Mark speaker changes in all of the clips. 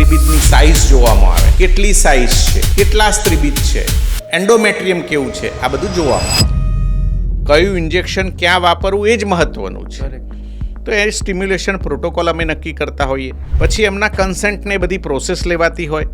Speaker 1: સ્ત્રીબીજની size જોવામાં આવે, કેટલી સાઇઝ છે, કેટલા સ્ત્રીબીજ છે, એન્ડોમેટ્રિયમ કેવું છે, આ બધું જોવામાં આવે. કયું ઇન્જેક્શન ક્યાં વાપરવું એ જ મહત્વનું છે. તો એ સ્ટિમ્યુલેશન પ્રોટોકોલ અમે નક્કી કરતા હોઈએ. પછી એમના કન્સેન્ટને બધી પ્રોસેસ લેવાતી હોય,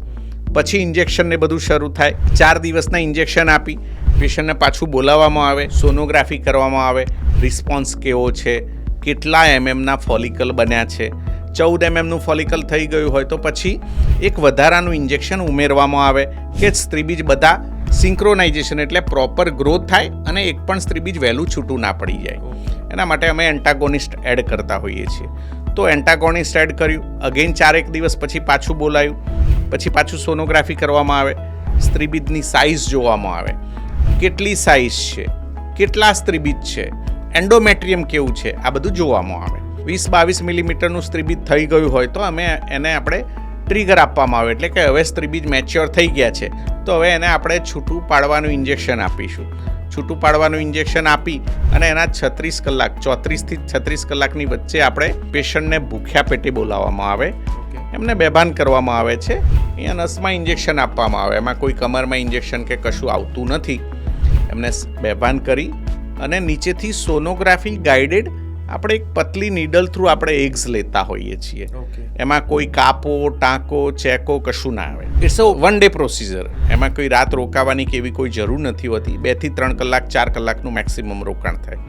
Speaker 1: પછી ઇન્જેક્શનને બધું શરૂ થાય. 4 દિવસના ઇન્જેક્શન આપી પેશન્ટને પાછું બોલાવવામાં આવે, સોનોગ્રાફી કરવામાં આવે, રિસ્પોન્સ કેવો છે, કેટલા એમએમના ફોલિકલ બન્યા છે. 14 એમએમનું ફોલિકલ થઈ ગયું હોય તો પછી એક વધારાનું ઇન્જેક્શન ઉમેરવામાં આવે કે સ્ત્રીબીજ બધા સિન્ક્રોનાઇઝેશન એટલે પ્રોપર ગ્રોથ થાય અને એક પણ સ્ત્રીબીજ વહેલું છૂટું ના પડી જાય. એના માટે અમે એન્ટાગોનિસ્ટ એડ કરતા હોઈએ છીએ. તો એન્ટાગોનિસ્ટ એડ કર્યું, અગેન 4 દિવસ પછી પાછું બોલાયું, પછી પાછું સોનોગ્રાફી કરવામાં આવે, સ્ત્રીબીજની સાઇઝ જોવામાં આવે, કેટલી સાઇઝ છે, કેટલા સ્ત્રીબીજ છે, એન્ડોમેટ્રિયમ કેવું છે, આ બધું જોવામાં આવે. 20-22 મિલીમીટરનું સ્ત્રીબીજ થઈ ગયું હોય તો અમે એને આપણે ટ્રિગર આપવામાં આવે, એટલે કે હવે સ્ત્રીબીજ મેચ્યોર થઈ ગયા છે તો હવે એને આપણે છૂટું પાડવાનું ઇન્જેક્શન આપીશું. છૂટું પાડવાનું ઇન્જેક્શન આપી અને એના 36 કલાક 34થી 36 કલાકની વચ્ચે આપણે પેશન્ટને ભૂખ્યા પેટે બોલાવવામાં આવે, એમને બેભાન કરવામાં આવે છે. અહીંયા નસમાં ઇન્જેક્શન આપવામાં આવે, એમાં કોઈ કમરમાં ઇન્જેક્શન કે કશું આવતું નથી. એમને બેભાન કરી અને નીચેથી સોનોગ્રાફી ગાઈડેડ આપણે એક પતલી નીડલ થ્રુ આપણે એગ્સ લેતા હોઈએ છીએ. એમાં કોઈ કાપો, ટાંકો, ચેકો કશું ના આવે. It's a 1 day procedure. એમાં કોઈ રાત રોકાવાની કે એવી કોઈ જરૂર નથી હોતી. 2 થી 3 કલાક 4 કલાકનું મેક્સિમમ રોકાણ થાય.